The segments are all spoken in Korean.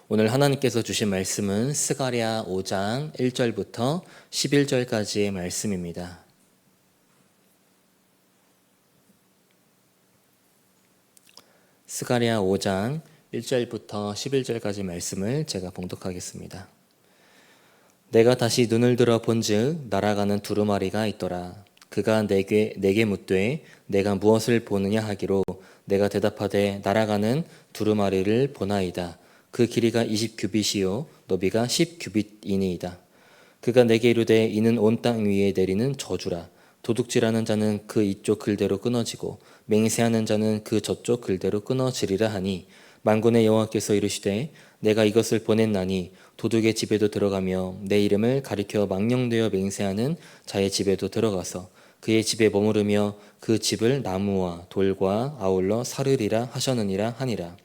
오늘 하나님께서 주신 말씀은 스가랴 5장 1절부터 11절까지의 말씀입니다. 스가랴 5장 1절부터 11절까지 말씀을 제가 봉독하겠습니다. 내가 다시 눈을 들어 본즉 날아가는 두루마리가 있더라. 그가 내게 묻되 내가 무엇을 보느냐 하기로 내가 대답하되 날아가는 두루마리를 보나이다. 그 길이가 20규빗이요 너비가 10규빗이니이다. 그가 내게 이르되 이는 온 땅 위에 내리는 저주라. 도둑질하는 자는 그 이쪽 글대로 끊어지고 맹세하는 자는 그 저쪽 글대로 끊어지리라 하니 만군의 여호와께서 이르시되 내가 이것을 보냈나니 도둑의 집에도 들어가며 내 이름을 가리켜 망령되어 맹세하는 자의 집에도 들어가서 그의 집에 머무르며 그 집을 나무와 돌과 아울러 사르리라 하셨느니라 하니라.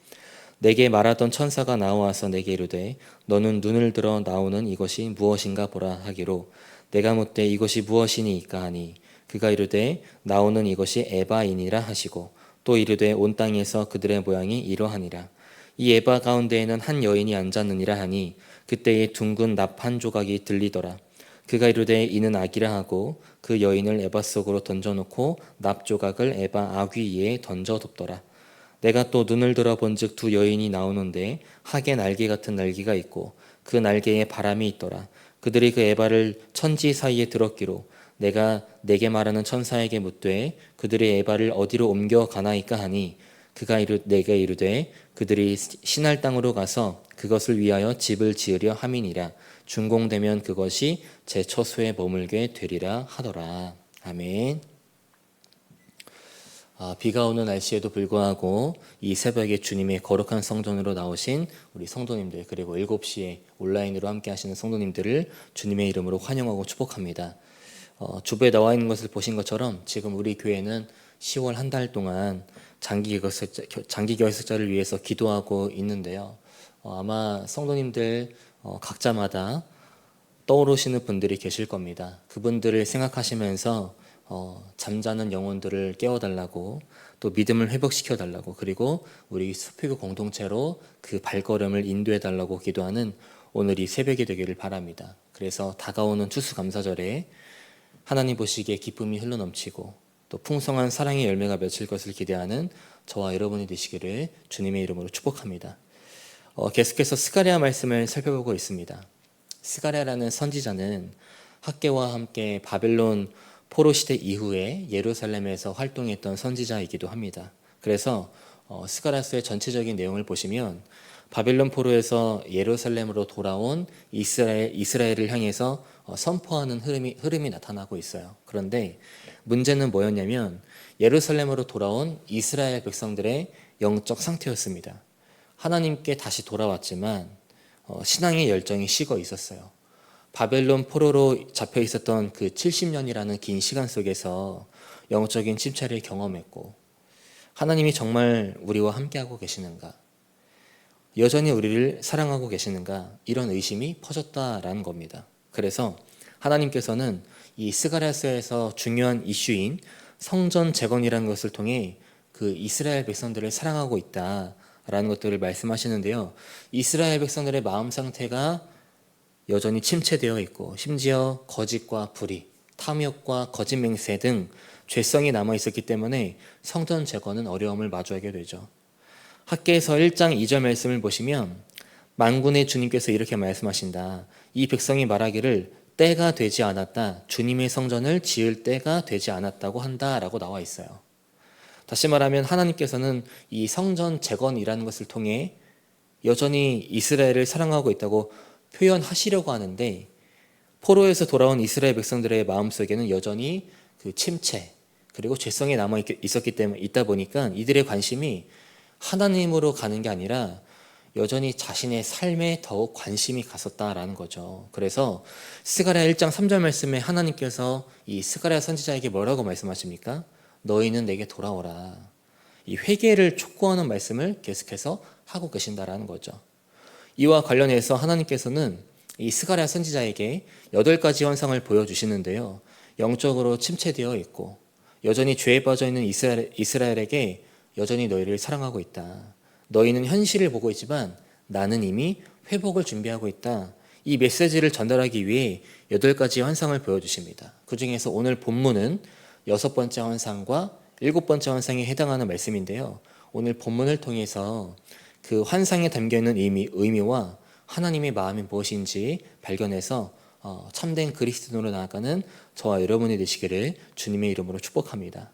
내게 말하던 천사가 나와서 내게 이르되 너는 눈을 들어 나오는 이것이 무엇인가 보라 하기로 내가 묻되 이것이 무엇이니이까 하니 그가 이르되 나오는 이것이 에바이니라 하시고 또 이르되 온 땅에서 그들의 모양이 이러하니라. 이 에바 가운데에는 한 여인이 앉았느니라 하니 그때에 둥근 납 한 조각이 들리더라. 그가 이르되 이는 악이라 하고 그 여인을 에바 속으로 던져놓고 납 조각을 에바 아귀 위에 던져뒀더라. 내가 또 눈을 들어 본즉 두 여인이 나오는데 하계 날개 같은 날개가 있고 그 날개에 바람이 있더라. 그들이 그 에바를 천지 사이에 들었기로 내가 내게 말하는 천사에게 묻되 그들의 에바를 어디로 옮겨 가나이까 하니 그가 내게 이르되 그들이 신할 땅으로 가서 그것을 위하여 집을 지으려 함이니라. 준공되면 그것이 제 처소에 머물게 되리라 하더라. 아멘. 비가 오는 날씨에도 불구하고 이 새벽에 주님의 거룩한 성전으로 나오신 우리 성도님들 그리고 7시에 온라인으로 함께 하시는 성도님들을 주님의 이름으로 환영하고 축복합니다. 주부에 나와 있는 것을 보신 것처럼 지금 우리 교회는 10월 한 달 동안 장기 결석자를 위해서 기도하고 있는데요. 아마 성도님들 각자마다 떠오르시는 분들이 계실 겁니다. 그분들을 생각하시면서 잠자는 영혼들을 깨워달라고 또 믿음을 회복시켜달라고 그리고 우리 수피교 공동체로 그 발걸음을 인도해달라고 기도하는 오늘이 새벽이 되기를 바랍니다. 그래서 다가오는 추수감사절에 하나님 보시기에 기쁨이 흘러넘치고 또 풍성한 사랑의 열매가 맺힐 것을 기대하는 저와 여러분이 되시기를 주님의 이름으로 축복합니다. 계속해서 스가랴 말씀을 살펴보고 있습니다. 스가랴라는 선지자는 학개와 함께 바벨론 포로 시대 이후에 예루살렘에서 활동했던 선지자이기도 합니다. 그래서 스가랴서의 전체적인 내용을 보시면 바벨론 포로에서 예루살렘으로 돌아온 이스라엘을 향해서 선포하는 흐름이 나타나고 있어요. 그런데 문제는 뭐였냐면 예루살렘으로 돌아온 이스라엘 백성들의 영적 상태였습니다. 하나님께 다시 돌아왔지만 신앙의 열정이 식어 있었어요. 바벨론 포로로 잡혀 있었던 그 70년이라는 긴 시간 속에서 영적인 침체를 경험했고 하나님이 정말 우리와 함께하고 계시는가? 여전히 우리를 사랑하고 계시는가? 이런 의심이 퍼졌다라는 겁니다. 그래서 하나님께서는 이 스가랴서에서 중요한 이슈인 성전 재건이라는 것을 통해 그 이스라엘 백성들을 사랑하고 있다라는 것들을 말씀하시는데요. 이스라엘 백성들의 마음 상태가 여전히 침체되어 있고 심지어 거짓과 불의, 탐욕과 거짓 맹세 등 죄성이 남아 있었기 때문에 성전 재건은 어려움을 마주하게 되죠. 학개에서 1장 2절 말씀을 보시면 만군의 주님께서 이렇게 말씀하신다. 이 백성이 말하기를 때가 되지 않았다. 주님의 성전을 지을 때가 되지 않았다고 한다라고 나와 있어요. 다시 말하면 하나님께서는 이 성전 재건이라는 것을 통해 여전히 이스라엘을 사랑하고 있다고 표현하시려고 하는데 포로에서 돌아온 이스라엘 백성들의 마음속에는 여전히 그 침체 그리고 죄성이 남아 있다 보니까 이들의 관심이 하나님으로 가는 게 아니라 여전히 자신의 삶에 더욱 관심이 갔었다라는 거죠. 그래서 스가랴 1장 3절 말씀에 하나님께서 이 스가랴 선지자에게 뭐라고 말씀하십니까? 너희는 내게 돌아오라. 이 회개를 촉구하는 말씀을 계속해서 하고 계신다라는 거죠. 이와 관련해서 하나님께서는 이 스가랴 선지자에게 8가지 현상을 보여주시는데요. 영적으로 침체되어 있고 여전히 죄에 빠져 있는 이스라엘에게 여전히 너희를 사랑하고 있다. 너희는 현실을 보고 있지만 나는 이미 회복을 준비하고 있다. 이 메시지를 전달하기 위해 8가지 환상을 보여주십니다. 그 중에서 오늘 본문은 6번째 환상과 7번째 환상에 해당하는 말씀인데요. 오늘 본문을 통해서 그 환상에 담겨있는 의미와 하나님의 마음이 무엇인지 발견해서 참된 그리스도인으로 나아가는 저와 여러분이 되시기를 주님의 이름으로 축복합니다.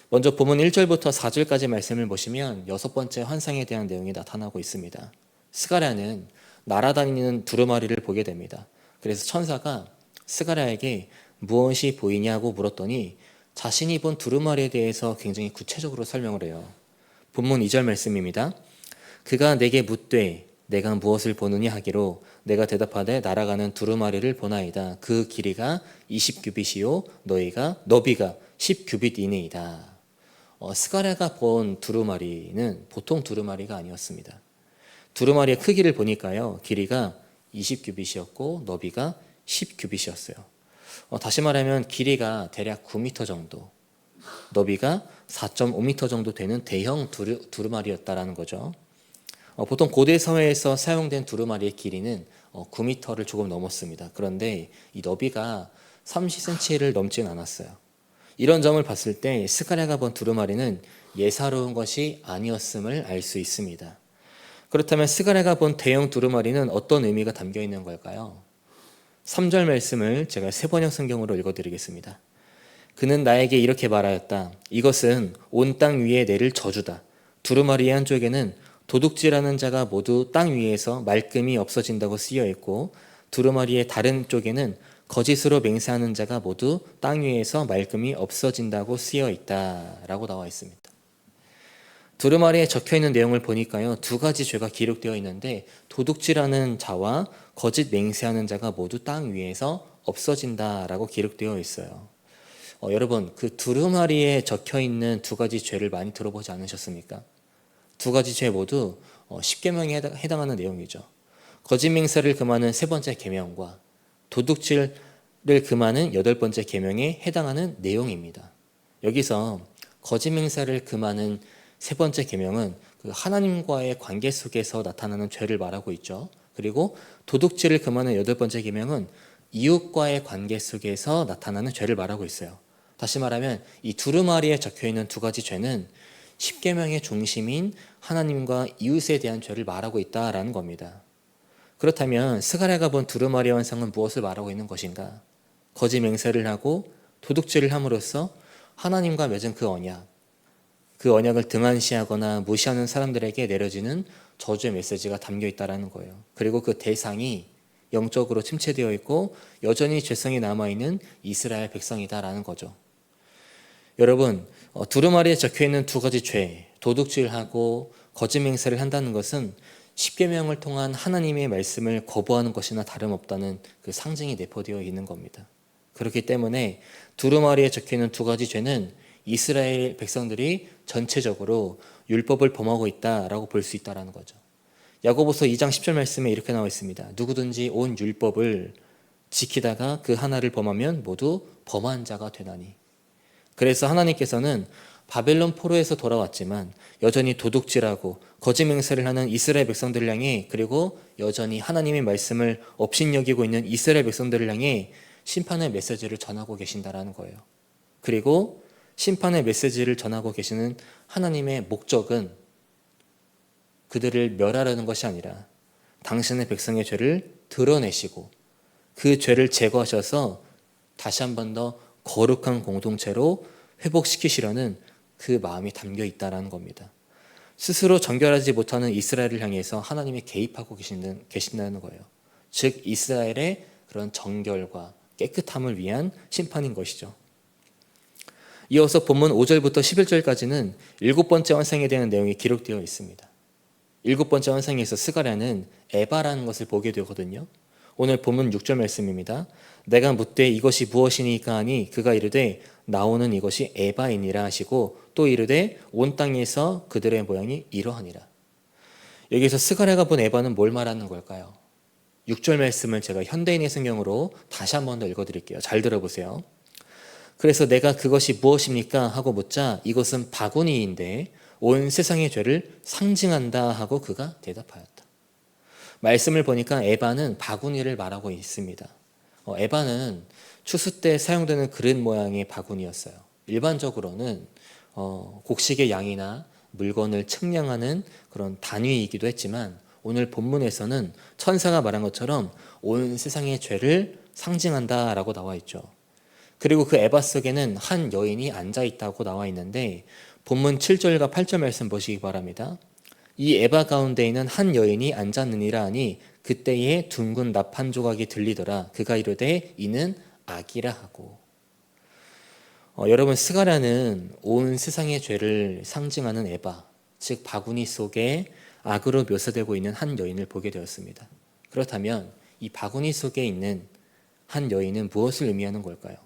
먼저 본문 1절부터 4절까지 말씀을 보시면 6번째 환상에 대한 내용이 나타나고 있습니다. 스가랴는 날아다니는 두루마리를 보게 됩니다. 그래서 천사가 스가랴에게 무엇이 보이냐고 물었더니 자신이 본 두루마리에 대해서 굉장히 구체적으로 설명을 해요. 본문 2절 말씀입니다. 그가 내게 묻되 내가 무엇을 보느냐 하기로 내가 대답하되 날아가는 두루마리를 보나이다. 그 길이가 20규빗이요 너비가 10규빗 이내이다. 스가랴가 본 두루마리는 보통 두루마리가 아니었습니다. 두루마리의 크기를 보니까요, 길이가 20규빗이었고 너비가 10규빗이었어요. 다시 말하면 길이가 대략 9m 정도, 너비가 4.5m 정도 되는 대형 두루마리였다라는 거죠. 보통 고대 사회에서 사용된 두루마리의 길이는 9m를 조금 넘었습니다. 그런데 이 너비가 30cm를 넘진 않았어요. 이런 점을 봤을 때 스가랴가 본 두루마리는 예사로운 것이 아니었음을 알 수 있습니다. 그렇다면 스가랴가 본 대형 두루마리는 어떤 의미가 담겨 있는 걸까요? 3절 말씀을 제가 세번역 성경으로 읽어드리겠습니다. 그는 나에게 이렇게 말하였다. 이것은 온 땅 위에 내릴 저주다. 두루마리의 한쪽에는 도둑질하는 자가 모두 땅 위에서 말끔히 없어진다고 쓰여 있고 두루마리의 다른 쪽에는 거짓으로 맹세하는 자가 모두 땅 위에서 말끔히 없어진다고 쓰여 있다라고 나와 있습니다. 두루마리에 적혀있는 내용을 보니까요, 2가지 죄가 기록되어 있는데 도둑질하는 자와 거짓 맹세하는 자가 모두 땅 위에서 없어진다라고 기록되어 있어요. 여러분, 그 두루마리에 적혀있는 2가지 죄를 많이 들어보지 않으셨습니까? 2가지 죄 모두 십계명에 해당하는 내용이죠. 거짓 맹세를 금하는 3번째 계명과 도둑질을 금하는 8번째 계명에 해당하는 내용입니다. 여기서 거짓 맹세를 금하는 3번째 계명은 그 하나님과의 관계 속에서 나타나는 죄를 말하고 있죠. 그리고 도둑질을 금하는 8번째 계명은 이웃과의 관계 속에서 나타나는 죄를 말하고 있어요. 다시 말하면 이 두루마리에 적혀있는 2가지 죄는 십계명의 중심인 하나님과 이웃에 대한 죄를 말하고 있다라는 겁니다. 그렇다면 스가랴가 본 두루마리 환상은 무엇을 말하고 있는 것인가? 거짓 맹세를 하고 도둑질을 함으로써 하나님과 맺은 그 언약을 등한시하거나 무시하는 사람들에게 내려지는 저주의 메시지가 담겨 있다는 거예요. 그리고 그 대상이 영적으로 침체되어 있고 여전히 죄성이 남아있는 이스라엘 백성이다라는 거죠. 여러분, 두루마리에 적혀있는 2가지 죄, 도둑질하고 거짓 맹세를 한다는 것은 십계명을 통한 하나님의 말씀을 거부하는 것이나 다름없다는 그 상징이 내포되어 있는 겁니다. 그렇기 때문에 두루마리에 적혀있는 2가지 죄는 이스라엘 백성들이 전체적으로 율법을 범하고 있다라고 볼 수 있다는 거죠. 야고보서 2장 10절 말씀에 이렇게 나와 있습니다. 누구든지 온 율법을 지키다가 그 하나를 범하면 모두 범한 자가 되나니. 그래서 하나님께서는 바벨론 포로에서 돌아왔지만 여전히 도둑질하고 거짓 맹세를 하는 이스라엘 백성들을 향해, 그리고 여전히 하나님의 말씀을 업신여기고 있는 이스라엘 백성들을 향해 심판의 메시지를 전하고 계신다라는 거예요. 그리고 심판의 메시지를 전하고 계시는 하나님의 목적은 그들을 멸하려는 것이 아니라 당신의 백성의 죄를 드러내시고 그 죄를 제거하셔서 다시 한 번 더 거룩한 공동체로 회복시키시려는 그 마음이 담겨 있다는 겁니다. 스스로 정결하지 못하는 이스라엘을 향해서 하나님이 개입하고 계신다는 거예요. 즉 이스라엘의 그런 정결과 깨끗함을 위한 심판인 것이죠. 이어서 본문 5절부터 11절까지는 7번째 환상에 대한 내용이 기록되어 있습니다. 7번째 환상에서 스가랴는 에바라는 것을 보게 되거든요. 오늘 본문 6절 말씀입니다. 내가 묻되 이것이 무엇이니까 하니 그가 이르되 나오는 이것이 에바이니라 하시고 또 이르되 온 땅에서 그들의 모양이 이러하니라. 여기서 스가랴가 본 에바는 뭘 말하는 걸까요? 6절 말씀을 제가 현대인의 성경으로 다시 한 번 더 읽어드릴게요. 잘 들어보세요. 그래서 내가 그것이 무엇입니까? 하고 묻자 이것은 바구니인데 온 세상의 죄를 상징한다 하고 그가 대답하였다. 말씀을 보니까 에바는 바구니를 말하고 있습니다. 에바는 추수 때 사용되는 그릇 모양의 바구니였어요. 일반적으로는 곡식의 양이나 물건을 측량하는 그런 단위이기도 했지만 오늘 본문에서는 천사가 말한 것처럼 온 세상의 죄를 상징한다라고 나와 있죠. 그리고 그 에바 속에는 한 여인이 앉아 있다고 나와 있는데 본문 7절과 8절 말씀 보시기 바랍니다. 이 에바 가운데에는 한 여인이 앉았느니라 하니 그때에 둥근 납 한 조각이 들리더라. 그가 이르되 이는 악이라 하고. 여러분, 스가랴는 온 세상의 죄를 상징하는 에바, 즉 바구니 속에 악으로 묘사되고 있는 한 여인을 보게 되었습니다. 그렇다면 이 바구니 속에 있는 한 여인은 무엇을 의미하는 걸까요?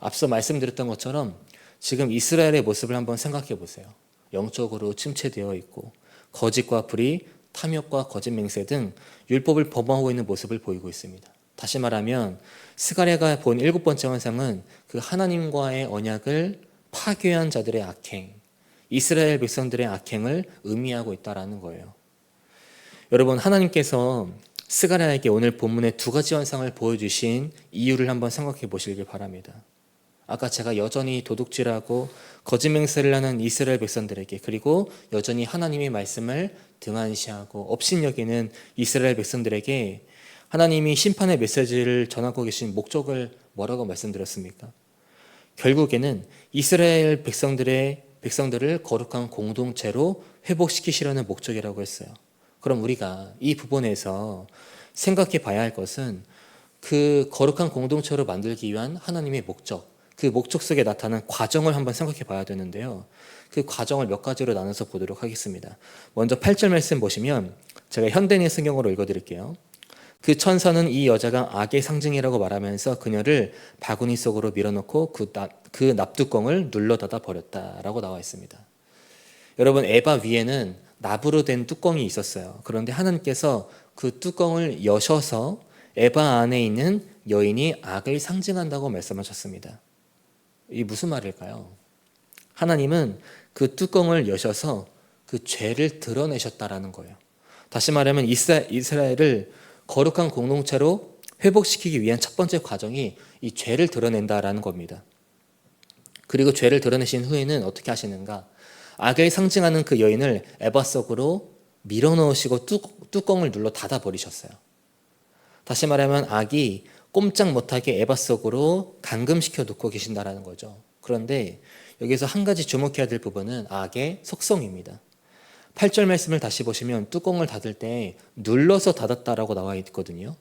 앞서 말씀드렸던 것처럼 지금 이스라엘의 모습을 한번 생각해 보세요. 영적으로 침체되어 있고 거짓과 불의, 탐욕과 거짓 맹세 등 율법을 범하고 있는 모습을 보이고 있습니다. 다시 말하면 스가랴가 본 7번째 환상은 그 하나님과의 언약을 파괴한 자들의 악행, 이스라엘 백성들의 악행을 의미하고 있다는 거예요. 여러분, 하나님께서 스가랴에게 오늘 본문의 두 가지 환상을 보여주신 이유를 한번 생각해 보시길 바랍니다. 아까 제가 여전히 도둑질하고 거짓 맹세를 하는 이스라엘 백성들에게, 그리고 여전히 하나님의 말씀을 등한시하고 업신여기는 이스라엘 백성들에게 하나님이 심판의 메시지를 전하고 계신 목적을 뭐라고 말씀드렸습니까? 결국에는 이스라엘 백성들을 거룩한 공동체로 회복시키시려는 목적이라고 했어요. 그럼 우리가 이 부분에서 생각해 봐야 할 것은 그 거룩한 공동체로 만들기 위한 하나님의 목적, 그 목적 속에 나타난 과정을 한번 생각해 봐야 되는데요. 그 과정을 몇 가지로 나눠서 보도록 하겠습니다. 먼저 8절 말씀 보시면 제가 현대인 성경으로 읽어드릴게요. 그 천사는 이 여자가 악의 상징이라고 말하면서 그녀를 바구니 속으로 밀어넣고 그 납뚜껑을 눌러 닫아 버렸다라고 나와 있습니다. 여러분, 에바 위에는 납으로 된 뚜껑이 있었어요. 그런데 하나님께서 그 뚜껑을 여셔서 에바 안에 있는 여인이 악을 상징한다고 말씀하셨습니다. 이게 무슨 말일까요? 하나님은 그 뚜껑을 여셔서 그 죄를 드러내셨다라는 거예요. 다시 말하면 이스라엘을 거룩한 공동체로 회복시키기 위한 첫 번째 과정이 이 죄를 드러낸다라는 겁니다. 그리고 죄를 드러내신 후에는 어떻게 하시는가? 악을 상징하는 그 여인을 에바 속으로 밀어넣으시고 뚜껑을 눌러 닫아버리셨어요. 다시 말하면 악이 꼼짝 못하게 에바 속으로 감금시켜 놓고 계신다라는 거죠. 그런데 여기서 한 가지 주목해야 될 부분은 악의 속성입니다. 8절 말씀을 다시 보시면 뚜껑을 닫을 때 눌러서 닫았다라고 나와 있거든요.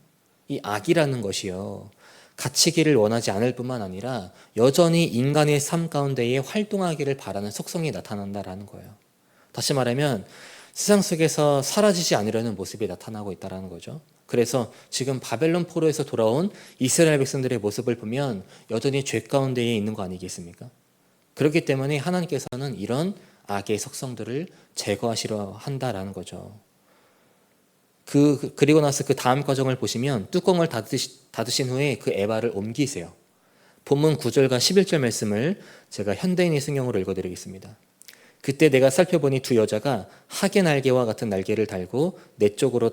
이 악이라는 것이요, 갇히기를 원하지 않을 뿐만 아니라 여전히 인간의 삶 가운데에 활동하기를 바라는 속성이 나타난다라는 거예요. 다시 말하면 세상 속에서 사라지지 않으려는 모습이 나타나고 있다는 거죠. 그래서 지금 바벨론 포로에서 돌아온 이스라엘 백성들의 모습을 보면 여전히 죄 가운데에 있는 거 아니겠습니까? 그렇기 때문에 하나님께서는 이런 악의 속성들을 제거하시려 한다라는 거죠. 그리고 나서 그 다음 과정을 보시면 뚜껑을 닫으신 후에 그 에바를 옮기세요. 본문 9절과 11절 말씀을 제가 현대인의 성경으로 읽어드리겠습니다. 그때 내가 살펴보니 두 여자가 하계 날개와 같은 날개를 달고 내 쪽으로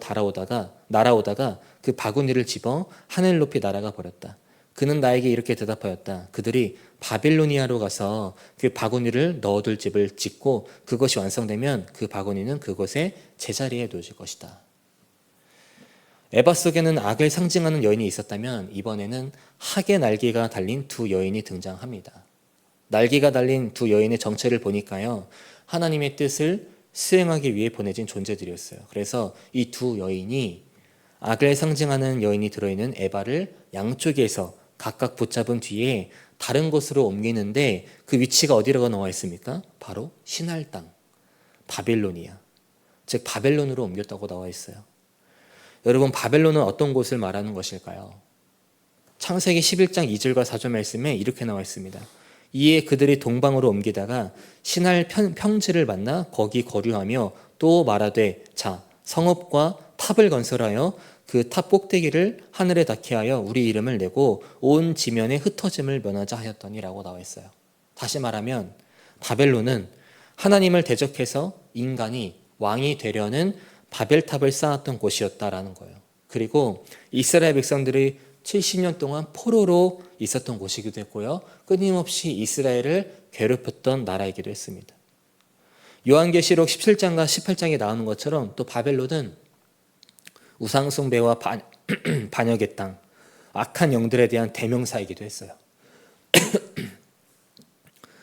날아오다가 그 바구니를 집어 하늘 높이 날아가 버렸다. 그는 나에게 이렇게 대답하였다. 그들이 바빌로니아로 가서 그 바구니를 넣어둘 집을 짓고 그것이 완성되면 그 바구니는 그곳에 제자리에 놓여질 것이다. 에바 속에는 악을 상징하는 여인이 있었다면 이번에는 하계 날개가 달린 두 여인이 등장합니다. 날개가 달린 두 여인의 정체를 보니까요, 하나님의 뜻을 수행하기 위해 보내진 존재들이었어요. 그래서 이 두 여인이 악을 상징하는 여인이 들어있는 에바를 양쪽에서 각각 붙잡은 뒤에 다른 곳으로 옮기는데 그 위치가 어디라고 나와 있습니까? 바로 신할 땅, 바빌로니아, 즉 바벨론으로 옮겼다고 나와 있어요. 여러분, 바벨론은 어떤 곳을 말하는 것일까요? 창세기 11장 2절과 4절 말씀에 이렇게 나와 있습니다. 이에 그들이 동방으로 옮기다가 신할 평지를 만나 거기 거류하며 또 말하되 자, 성읍과 탑을 건설하여 그 탑 꼭대기를 하늘에 닿게 하여 우리 이름을 내고 온 지면에 흩어짐을 면하자 하였더니라고 나와 있어요. 다시 말하면 바벨론은 하나님을 대적해서 인간이 왕이 되려는 바벨탑을 쌓았던 곳이었다라는 거예요. 그리고 이스라엘 백성들이 70년 동안 포로로 있었던 곳이기도 했고요. 끊임없이 이스라엘을 괴롭혔던 나라이기도 했습니다. 요한계시록 17장과 18장에 나오는 것처럼 또 바벨론은 우상숭배와 반역의 땅, 악한 영들에 대한 대명사이기도 했어요.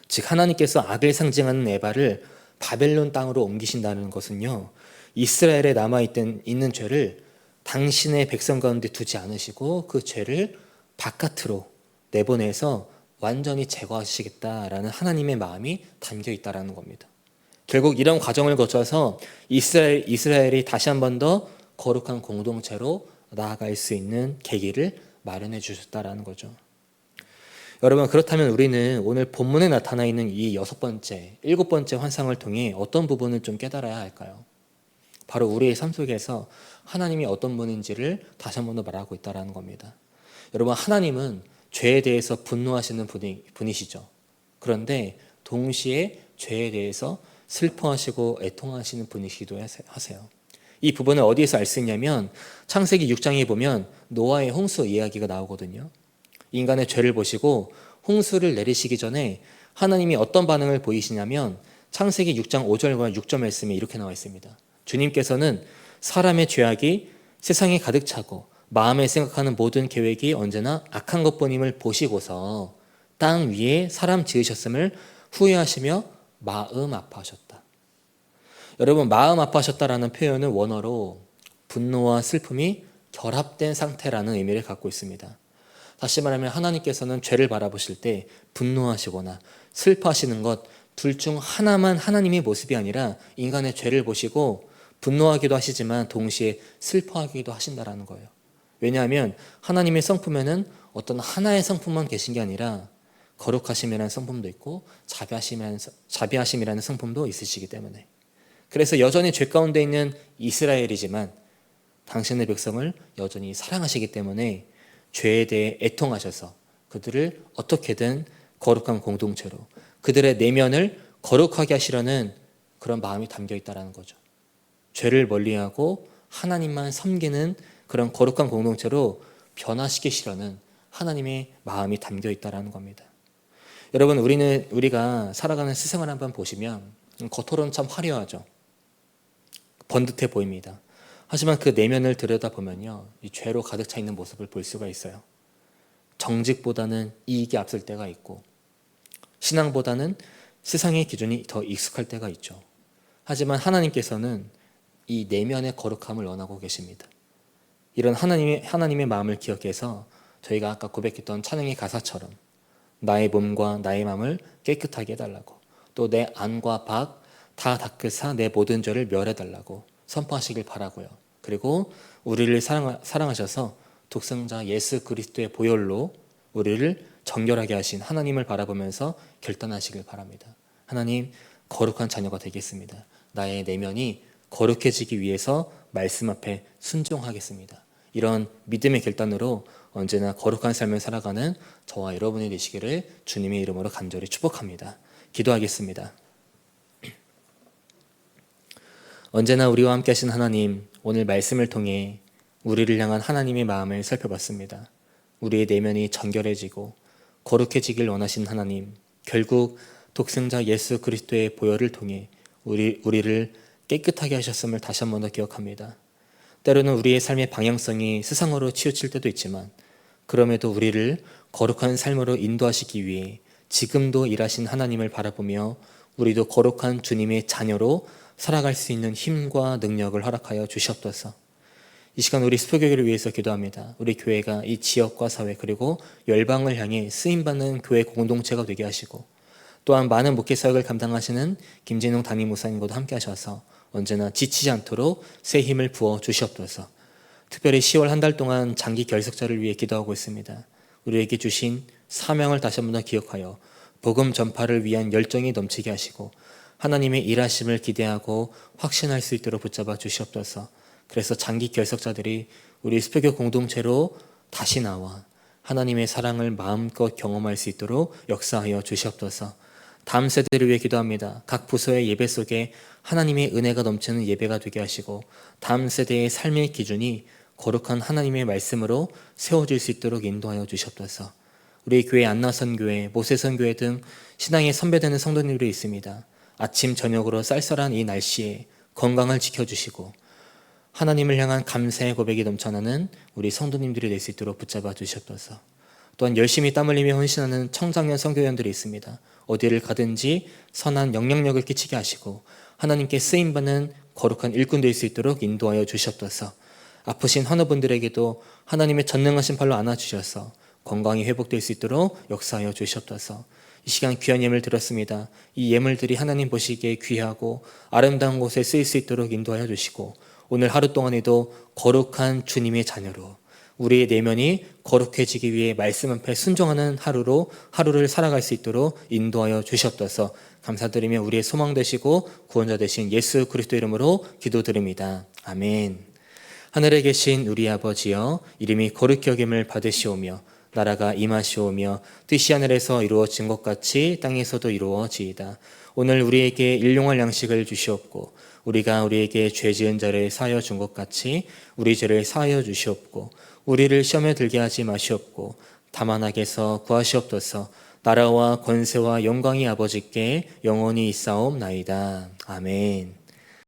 즉 하나님께서 악을 상징하는 에바를 바벨론 땅으로 옮기신다는 것은요, 이스라엘에 남아있는 죄를 당신의 백성 가운데 두지 않으시고 그 죄를 바깥으로 내보내서 완전히 제거하시겠다라는 하나님의 마음이 담겨 있다는 겁니다. 결국 이런 과정을 거쳐서 이스라엘이 다시 한 번 더 거룩한 공동체로 나아갈 수 있는 계기를 마련해 주셨다라는 거죠. 여러분, 그렇다면 우리는 오늘 본문에 나타나 있는 이 7번째 환상을 통해 어떤 부분을 좀 깨달아야 할까요? 바로 우리의 삶 속에서 하나님이 어떤 분인지를 다시 한 번 더 말하고 있다는 겁니다. 여러분, 하나님은 죄에 대해서 분노하시는 분이시죠. 그런데 동시에 죄에 대해서 슬퍼하시고 애통하시는 분이시기도 하세요. 이 부분을 어디에서 알 수 있냐면 창세기 6장에 보면 노아의 홍수 이야기가 나오거든요. 인간의 죄를 보시고 홍수를 내리시기 전에 하나님이 어떤 반응을 보이시냐면 창세기 6장 5절과 6절 말씀에 이렇게 나와 있습니다. 주님께서는 사람의 죄악이 세상에 가득 차고 마음에 생각하는 모든 계획이 언제나 악한 것뿐임을 보시고서 땅 위에 사람 지으셨음을 후회하시며 마음 아파하셨다. 여러분, 마음 아파하셨다라는 표현은 원어로 분노와 슬픔이 결합된 상태라는 의미를 갖고 있습니다. 다시 말하면 하나님께서는 죄를 바라보실 때 분노하시거나 슬퍼하시는 것 둘 중 하나만 하나님의 모습이 아니라 인간의 죄를 보시고 분노하기도 하시지만 동시에 슬퍼하기도 하신다라는 거예요. 왜냐하면 하나님의 성품에는 어떤 하나의 성품만 계신 게 아니라 거룩하심이라는 성품도 있고 자비하심이라는 성품도 있으시기 때문에, 그래서 여전히 죄 가운데 있는 이스라엘이지만 당신의 백성을 여전히 사랑하시기 때문에 죄에 대해 애통하셔서 그들을 어떻게든 거룩한 공동체로 그들의 내면을 거룩하게 하시려는 그런 마음이 담겨 있다는 거죠. 죄를 멀리하고 하나님만 섬기는 그런 거룩한 공동체로 변화시키시려는 하나님의 마음이 담겨 있다는 겁니다. 여러분, 우리가 살아가는 세상을 한번 보시면 겉으로는 참 화려하죠. 번듯해 보입니다. 하지만 그 내면을 들여다보면요, 이 죄로 가득 차 있는 모습을 볼 수가 있어요. 정직보다는 이익이 앞설 때가 있고 신앙보다는 세상의 기준이 더 익숙할 때가 있죠. 하지만 하나님께서는 이 내면의 거룩함을 원하고 계십니다. 이런 하나님의 마음을 기억해서 저희가 아까 고백했던 찬양의 가사처럼 나의 몸과 나의 마음을 깨끗하게 해달라고, 또 내 안과 밖 다 닦으사 내 모든 죄를 멸해달라고 선포하시길 바라고요. 그리고 우리를 사랑하셔서 독생자 예수 그리스도의 보혈로 우리를 정결하게 하신 하나님을 바라보면서 결단하시길 바랍니다. 하나님, 거룩한 자녀가 되겠습니다. 나의 내면이 거룩해지기 위해서 말씀 앞에 순종하겠습니다. 이런 믿음의 결단으로 언제나 거룩한 삶을 살아가는 저와 여러분이 되시기를 주님의 이름으로 간절히 축복합니다. 기도하겠습니다. 언제나 우리와 함께 하신 하나님, 오늘 말씀을 통해 우리를 향한 하나님의 마음을 살펴봤습니다. 우리의 내면이 정결해지고 거룩해지길 원하신 하나님, 결국 독생자 예수 그리스도의 보혈을 통해 우리를 깨끗하게 하셨음을 다시 한 번 더 기억합니다. 때로는 우리의 삶의 방향성이 세상으로 치우칠 때도 있지만 그럼에도 우리를 거룩한 삶으로 인도하시기 위해 지금도 일하신 하나님을 바라보며 우리도 거룩한 주님의 자녀로 살아갈 수 있는 힘과 능력을 허락하여 주시옵소서. 이 시간 우리 스포교회를 위해서 기도합니다. 우리 교회가 이 지역과 사회 그리고 열방을 향해 쓰임받는 교회 공동체가 되게 하시고, 또한 많은 목회 사역을 감당하시는 김진웅 담임 목사님과도 함께 하셔서 언제나 지치지 않도록 새 힘을 부어 주시옵소서. 특별히 10월 한 달 동안 장기 결석자를 위해 기도하고 있습니다. 우리에게 주신 사명을 다시 한 번 더 기억하여 복음 전파를 위한 열정이 넘치게 하시고 하나님의 일하심을 기대하고 확신할 수 있도록 붙잡아 주시옵소서. 그래서 장기 결석자들이 우리 스표교 공동체로 다시 나와 하나님의 사랑을 마음껏 경험할 수 있도록 역사하여 주시옵소서. 다음 세대를 위해 기도합니다. 각 부서의 예배 속에 하나님의 은혜가 넘치는 예배가 되게 하시고 다음 세대의 삶의 기준이 거룩한 하나님의 말씀으로 세워질 수 있도록 인도하여 주시옵소서. 우리 교회 안나선교회, 모세선교회 등 신앙의 선배되는 성도님들이 있습니다. 아침 저녁으로 쌀쌀한 이 날씨에 건강을 지켜주시고 하나님을 향한 감사의 고백이 넘쳐나는 우리 성도님들이 될 수 있도록 붙잡아 주시옵소서. 또한 열심히 땀 흘리며 헌신하는 청장년 선교연들이 있습니다. 어디를 가든지 선한 영향력을 끼치게 하시고 하나님께 쓰임받는 거룩한 일꾼 될 수 있도록 인도하여 주시옵소서. 아프신 환우분들에게도 하나님의 전능하신 팔로 안아주셔서 건강이 회복될 수 있도록 역사하여 주시옵소서. 이 시간 귀한 예물 드렸습니다. 이 예물들이 하나님 보시기에 귀하고 아름다운 곳에 쓰일 수 있도록 인도하여 주시고 오늘 하루 동안에도 거룩한 주님의 자녀로 우리의 내면이 거룩해지기 위해 말씀 앞에 순종하는 하루로 하루를 살아갈 수 있도록 인도하여 주시옵소서. 감사드리며 우리의 소망 되시고 구원자 되신 예수 그리스도 이름으로 기도드립니다. 아멘. 하늘에 계신 우리 아버지여, 이름이 거룩히 여김을 받으시오며 나라가 임하시오며 뜻이 하늘에서 이루어진 것 같이 땅에서도 이루어지이다. 오늘 우리에게 일용할 양식을 주시옵고 우리가 우리에게 죄 지은 자를 사하여 준 것 같이 우리 죄를 사하여 주시옵고 우리를 시험에 들게 하지 마시옵고 다만 악에서 구하시옵소서. 나라와 권세와 영광이 아버지께 영원히 있사옵나이다. 아멘.